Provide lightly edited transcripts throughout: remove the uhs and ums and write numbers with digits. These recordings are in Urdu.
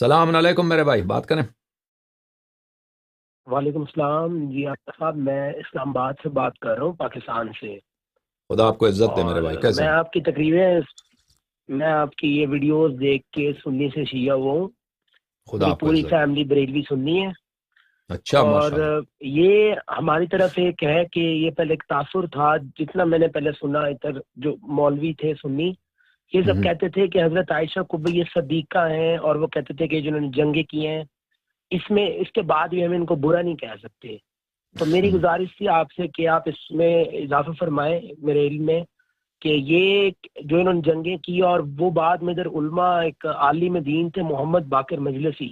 السلام علیکم میرے بھائی، بات کریں۔ وعلیکم السلام جی آفتاب صاحب، میں اسلام آباد سے بات کر رہا ہوں، پاکستان سے۔ خدا آپ کو عزت دے میرے اور بھائی، کیسے میں ہیں؟ آپ کی تقریبیں میں آپ کی یہ ویڈیوز دیکھ کے سنی سے شیعہ ہوا ہوں۔ خدا میری آپ کو پوری عزت دے۔ فیملی بریلوی سنی ہے۔ اچھا، اور ماشاء اللہ۔ یہ ہماری طرف ایک ہے کہ یہ پہلے ایک تاثر تھا، جتنا میں نے پہلے سنا، ادھر جو مولوی تھے سنی، یہ سب ہوں، کہتے تھے کہ حضرت عائشہ کو بھی یہ صدیقہ ہیں، اور وہ کہتے تھے کہ جنہوں نے جنگیں کی ہیں، اس کے بعد بھی ہم ان کو برا نہیں کہہ سکتے۔ تو میری ہوں، گزارش تھی آپ سے کہ آپ اس میں اضافہ فرمائیں میرے علم میں، کہ یہ جو انہوں نے جنگیں کی، اور وہ بعد میں ادھر علماء ایک عالم دین تھے محمد باقر مجلسی،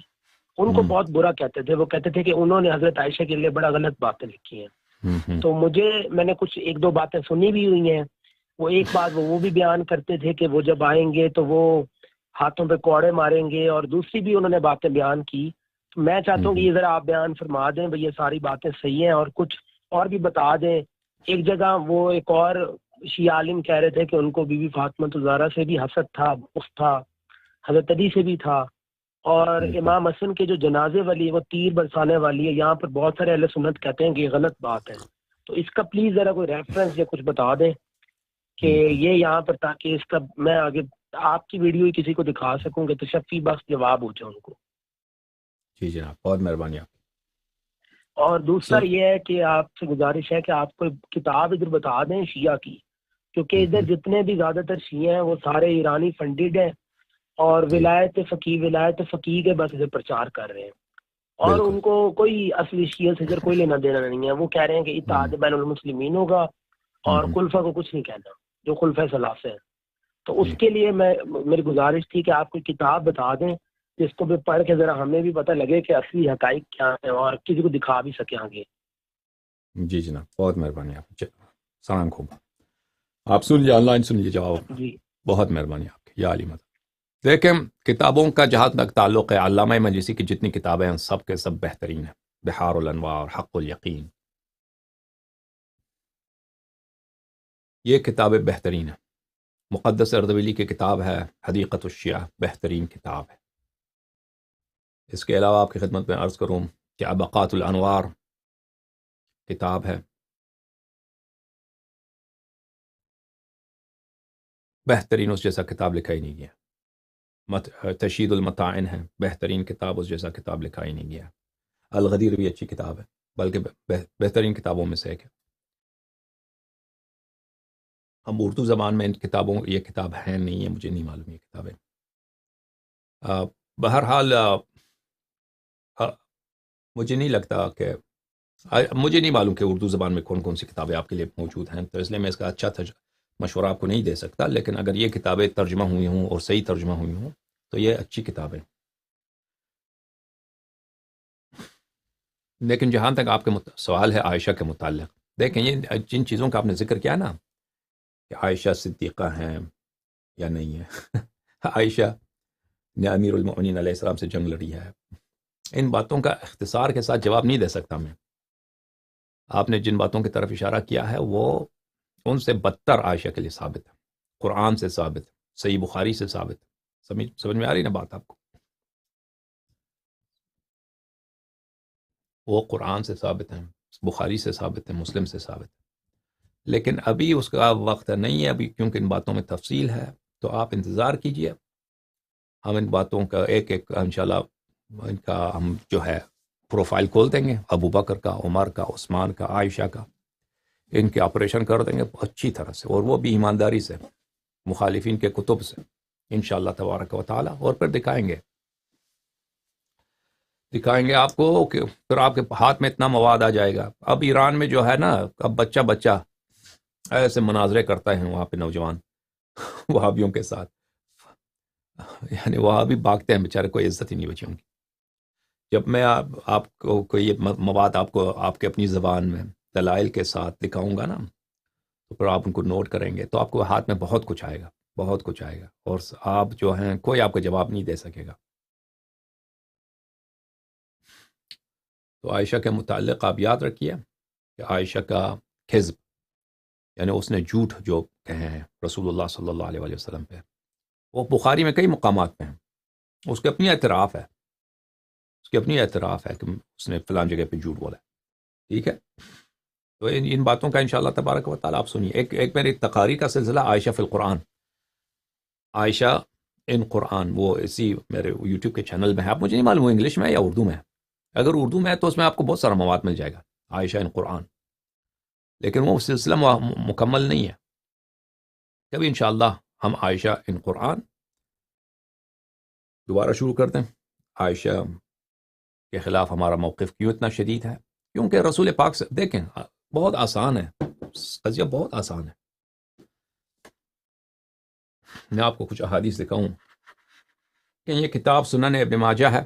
ان کو ہوں، بہت برا کہتے تھے۔ وہ کہتے تھے کہ انہوں نے حضرت عائشہ کے لیے بڑا غلط باتیں لکھی ہیں۔ ہوں، ہوں، تو میں نے کچھ ایک دو باتیں سنی بھی ہوئی ہیں۔ وہ ایک بات وہ بھی بیان کرتے تھے کہ وہ جب آئیں گے تو وہ ہاتھوں پہ کوڑے ماریں گے، اور دوسری بھی انہوں نے باتیں بیان کی۔ تو میں چاہتا ہوں کہ ہوں، یہ ذرا آپ بیان فرما دیں بھئی، یہ ساری باتیں صحیح ہیں، اور کچھ اور بھی بتا دیں۔ ایک جگہ وہ ایک اور شیعہ عالم کہہ رہے تھے کہ ان کو بی بی فاطمہ الزہرا سے بھی حسد تھا، بغض تھا، حضرت علی سے بھی تھا، اور ہوں، ہوں۔ امام حسن کے جو جنازے والی وہ تیر برسانے والی ہے، یہاں پر بہت سارے اہل سنت کہتے ہیں کہ یہ غلط بات ہے۔ تو اس کا پلیز ذرا کوئی ریفرنس یا کچھ بتا دیں کہ یہ یہاں پر، تاکہ اس کا میں آگے آپ کی ویڈیو ہی کسی کو دکھا سکوں کہ تشفی بخش جواب ہو جائے ان کو۔ جی جناب، بہت مہربانی آپ اور دوسرا سن۔ یہ ہے کہ آپ سے گزارش ہے کہ آپ کو کتاب ادھر بتا دیں شیعہ کی، کیونکہ ہوں، ادھر ہوں، جتنے بھی زیادہ تر شیعہ ہیں وہ سارے ایرانی فنڈیڈ ہیں، اور جی، ولایت فقیہ کے بس ادھر پرچار کر رہے ہیں، اور بالکل۔ ان کو کوئی اصلی شیعہ سے ادھر کوئی لینا دینا نہیں ہے۔ وہ کہہ رہے ہیں کہ ہوں، اتحاد بین المسلمین ہوگا، ہوں، اور ہوں، خلفہ کو کچھ نہیں کہنا، جو خلفہ ثلاثہ ہیں۔ تو اس جی کے لیے میری گزارش تھی کہ آپ کوئی کتاب بتا دیں جس کو بھی پڑھ کے ذرا ہمیں بھی پتہ لگے کہ اصلی حقائق کیا ہیں، اور کسی کو دکھا بھی سکیں آگے۔ جی جناب، بہت مہربانی آپ، سلام خوب۔ آپ سن لیجیے، آن لائن سن لیجیے جواب۔ جی بہت مہربانی آپ کی، یا علی مدد۔ دیکھیں، کتابوں کا جہاں تک تعلق ہے، علامہ مجلسی کی جتنی کتابیں ہیں سب کے سب بہترین ہیں۔ بحار الانوار، حق الیقین، یہ کتابیں بہترین ہیں۔ مقدس اردبیلی کی کتاب ہے حدیقۃ الشیعہ، بہترین کتاب ہے۔ اس کے علاوہ آپ کی خدمت میں عرض کروں کہ ابقات الانوار کتاب ہے، بہترین، اس جیسا کتاب لکھا ہی نہیں گیا۔ تشہید المطاعن ہے، بہترین کتاب، اس جیسا کتاب لکھا ہی نہیں گیا۔ الغدیر بھی اچھی کتاب ہے، بلکہ بہترین کتابوں میں سے ایک ہے۔ ہم اردو زبان میں ان کتابوں، یہ کتاب ہے نہیں ہے، مجھے نہیں معلوم یہ کتابیں۔ بہرحال مجھے نہیں لگتا کہ مجھے نہیں معلوم کہ اردو زبان میں کون کون سی کتابیں آپ کے لیے موجود ہیں، تو اس لیے میں اس کا اچھا مشورہ آپ کو نہیں دے سکتا، لیکن اگر یہ کتابیں ترجمہ ہوئی ہوں اور صحیح ترجمہ ہوئی ہوں تو یہ اچھی کتابیں۔ لیکن جہاں تک آپ کے سوال ہے عائشہ کے متعلق، دیکھیں یہ جن چیزوں کا آپ نے ذکر کیا نا، کہ عائشہ صدیقہ ہیں یا نہیں ہے عائشہ نے امیر المؤمنین علیہ السلام سے جنگ لڑی ہے، ان باتوں کا اختصار کے ساتھ جواب نہیں دے سکتا میں۔ آپ نے جن باتوں کی طرف اشارہ کیا ہے وہ ان سے بدتر عائشہ کے لیے ثابت ہے، قرآن سے ثابت ہے، صحیح بخاری سے ثابت ہے۔ سمجھ میں آ رہی نا بات آپ کو؟ وہ قرآن سے ثابت ہیں، بخاری سے ثابت ہے، مسلم سے ثابت ہے، لیکن ابھی اس کا وقت نہیں ہے ابھی، کیونکہ ان باتوں میں تفصیل ہے۔ تو آپ انتظار کیجئے، ہم ان باتوں کا ایک ایک انشاءاللہ ان کا ہم جو ہے پروفائل کھول دیں گے، ابو بکر کا، عمر کا، عثمان کا، عائشہ کا، ان کے آپریشن کر دیں گے اچھی طرح سے، اور وہ بھی ایمانداری سے، مخالفین کے کتب سے انشاءاللہ تبارک و تعالی، اور پھر دکھائیں گے آپ کو کہ پھر آپ کے ہاتھ میں اتنا مواد آ جائے گا۔ اب ایران میں جو ہے نا، اب بچہ ایسے مناظرے کرتا ہے وہاں پہ نوجوان وہابیوں کے ساتھ، یعنی وہابی بھاگتے ہیں بیچارے، کوئی عزت ہی نہیں بچی ان کی۔ جب میں آپ کو کوئی یہ مواد آپ کو آپ کے اپنی زبان میں دلائل کے ساتھ دکھاؤں گا نا، تو پھر آپ ان کو نوٹ کریں گے تو آپ کو ہاتھ میں بہت کچھ آئے گا، بہت کچھ آئے گا، اور آپ جو ہیں کوئی آپ کو جواب نہیں دے سکے گا۔ تو عائشہ کے متعلق آپ یاد رکھیے کہ عائشہ کا کذب، یعنی اس نے جھوٹ جو کہے ہیں رسول اللہ صلی اللہ علیہ وسلم پہ، وہ بخاری میں کئی مقامات پہ ہیں، اس کے اپنی اعتراف ہے اس کی اپنی اعتراف ہے کہ اس نے فلان جگہ پہ جھوٹ بولا ہے. ٹھیک ہے. تو ان باتوں کا انشاءاللہ تبارک و تعالیٰ آپ سنیے. ایک میری تقاریر کا سلسلہ عائشہ فی القرآن، عائشہ ان قرآن، وہ اسی میرے یوٹیوب کے چینل میں ہے. آپ مجھے نہیں معلوم وہ انگلش میں ہے یا اردو میں ہے. اگر اردو میں ہے تو اس میں آپ کو بہت سارا مواد مل جائے گا، عائشہ ان قرآن، لیکن وہ سلسلہ مکمل نہیں ہے. کبھی انشاءاللہ ہم عائشہ ان قرآن دوبارہ شروع کرتے ہیں. عائشہ کے خلاف ہمارا موقف کیوں اتنا شدید ہے؟ کیونکہ رسول پاک سے دیکھیں بہت آسان ہے قضیہ، بہت آسان ہے. میں آپ کو کچھ احادیث دکھاؤں کہ یہ کتاب سنن ابن ماجہ ہے،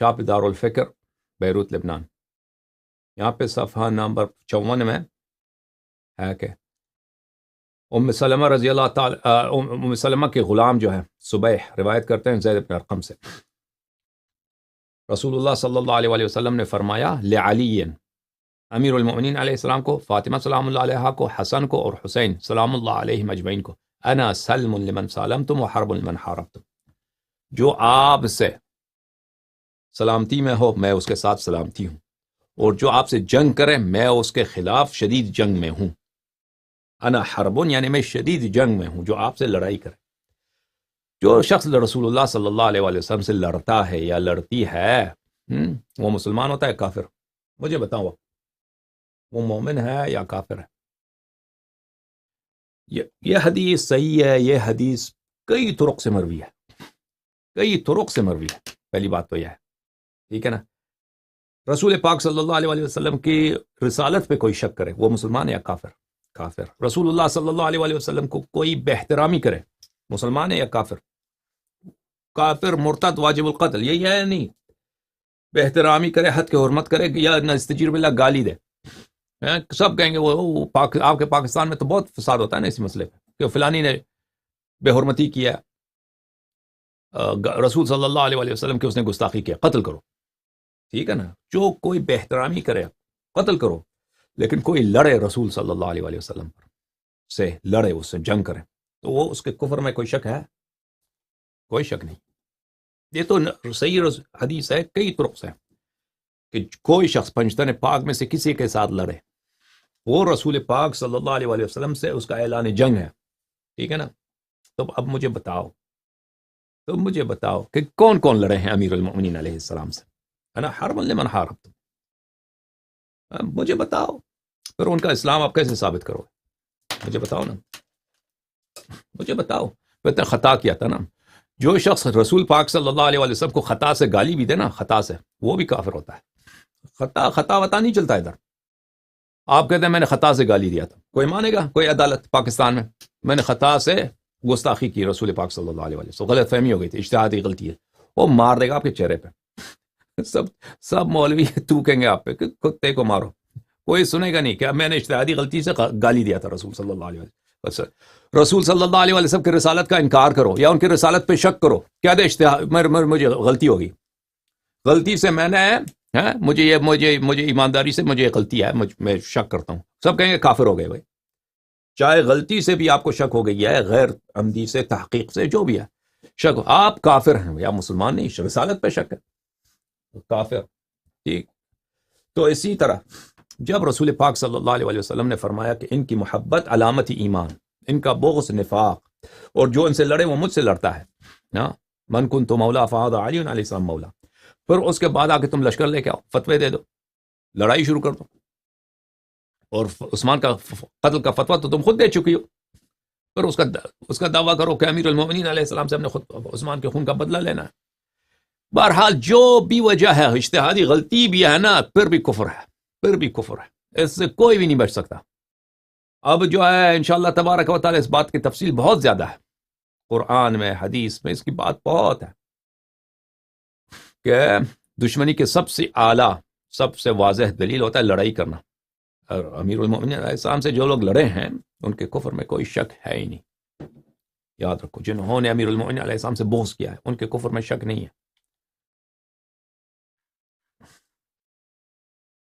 چھاپ دار الفکر، بیروت لبنان. یہاں پہ صفحہ نمبر 54 میں ہے کہ ام سلمہ رضی اللہ تعالی ام سلمہ کے غلام جو ہے صبیح روایت کرتے ہیں زید بن ارقم سے، رسول اللہ صلی اللہ علیہ وسلم نے فرمایا لعلی، امیر المؤمنین علیہ السلام کو، فاطمہ سلام اللہ علیہ کو، حسن کو اور حسین سلام اللہ علیہ مجمعین کو، انا سلم لمن سالمتم و حرب لمن حاربتم، جو آپ سے سلامتی میں ہو میں اس کے ساتھ سلامتی ہوں، اور جو آپ سے جنگ کرے میں اس کے خلاف شدید جنگ میں ہوں. انا حربن یعنی میں شدید جنگ میں ہوں، جو آپ سے لڑائی کرے. جو شخص رسول اللہ صلی اللہ علیہ وسلم سے لڑتا ہے یا لڑتی ہے وہ مسلمان ہوتا ہے کافر؟ مجھے بتاؤ وہ مومن ہے یا کافر ہے؟ یہ حدیث صحیح ہے، یہ حدیث کئی طرق سے مروی ہے، کئی طرق سے مروی ہے. پہلی بات تو یہ ہے، ٹھیک ہے نا. رسول پاک صلی اللہ علیہ وسلم کی رسالت پہ کوئی شک کرے وہ مسلمان ہے یا کافر؟ کافر. رسول اللہ صلی اللہ علیہ وسلم کو کوئی بے احترامی کرے مسلمان ہے یا کافر؟ کافر، مرتد، واجب القتل. یہی ہے نہیں بے احترامی کرے، حد کے حرمت کرے یا نستجیر باللہ گالی دے. سب کہیں گے وہ آپ کے پاکستان میں تو بہت فساد ہوتا ہے نا اسی مسئلے پہ کہ فلانی نے بے حرمتی کیا، رسول صلی اللہ علیہ وسلم کی اس نے گستاخی کیا، قتل کرو. ٹھیک ہے نا. جو کوئی بے احترامی کرے قتل کرو، لیکن کوئی لڑے رسول صلی اللہ علیہ وسلم پر سے لڑے، اس سے جنگ کرے، تو وہ اس کے کفر میں کوئی شک ہے؟ کوئی شک نہیں. یہ تو صحیح حدیث ہے کئی طرق سے کہ کوئی شخص پنجتن پاک میں سے کسی کے ساتھ لڑے وہ رسول پاک صلی اللہ علیہ وسلم سے اس کا اعلان جنگ ہے. ٹھیک ہے نا. تو اب مجھے بتاؤ کہ کون کون لڑے ہیں امیر المؤمنین علیہ السلام سے؟ انا حرب لمن حاربتم. مجھے بتاؤ، پھر ان کا اسلام آپ کیسے ثابت کرو؟ مجھے بتاؤ نا، مجھے بتاؤ. پھر خطا کیا تھا نا. جو شخص رسول پاک صلی اللہ علیہ وسلم کو خطا سے گالی بھی دے نا، خطا سے، وہ بھی کافر ہوتا ہے. خطا وطا نہیں چلتا ادھر. آپ کہتے ہیں میں نے خطا سے گالی دیا تھا، کوئی مانے گا؟ کوئی عدالت پاکستان میں نے خطا سے گستاخی کی رسول پاک صلی اللہ علیہ وسلم، غلط فہمی ہو گئی تھی، اجتہادی غلطی ہے، وہ مار دے گا آپ کے چہرے پہ. سب مولوی تو کہیں گے آپ پہ کہ کتے کو مارو. کوئی سنے گا نہیں کہ میں نے اجتہادی غلطی سے گالی دیا تھا رسول صلی اللہ علیہ وسلم. رسول صلی اللہ علیہ وسلم کی رسالت کا انکار کرو یا ان کی رسالت پہ شک کرو، کیا دے مجھے غلطی ہوگی، غلطی سے میں نے مجھے ایمانداری سے مجھے غلطی ہے، میں شک کرتا ہوں. سب کہیں گے کافر ہو گئے. بھائی چاہے غلطی سے بھی آپ کو شک ہو گئی ہے، غیر عمدی سے، تحقیق سے، جو بھی ہے شک، آپ کافر ہیں یا مسلمان نہیں. رسالت پہ شک ہے کافر. ٹھیک. تو اسی طرح جب رسول پاک صلی اللہ علیہ وسلم نے فرمایا کہ ان کی محبت علامت ایمان، ان کا بغض نفاق، اور جو ان سے لڑے وہ مجھ سے لڑتا ہے. من کنت مولا فهذا علی علیہ السلام مولا. پھر اس کے بعد آ کے تم لشکر لے کے آؤ، فتوے دے دو، لڑائی شروع کر دو، اور عثمان کا قتل کا فتویٰ تو تم خود دے چکی ہو. پھر اس کا دعویٰ کرو کہ امیر المومنین علیہ السلام سے ہم نے خود عثمان کے خون کا بدلہ لینا ہے. بہرحال جو بھی وجہ ہے، اجتہادی غلطی بھی ہے نا، پھر بھی کفر ہے، اس سے کوئی بھی نہیں بچ سکتا. اب جو ہے انشاءاللہ تبارک و تعالی اس بات کی تفصیل بہت زیادہ ہے، قرآن میں، حدیث میں اس کی بات بہت ہے کہ دشمنی کے سب سے اعلیٰ، سب سے واضح دلیل ہوتا ہے لڑائی کرنا. اور امیر المؤمنین علیہ السلام سے جو لوگ لڑے ہیں ان کے کفر میں کوئی شک ہے ہی نہیں. یاد رکھو، جنہوں نے امیر المؤمنین علیہ السلام سے بغض کیا ہے ان کے کفر میں شک نہیں ہے.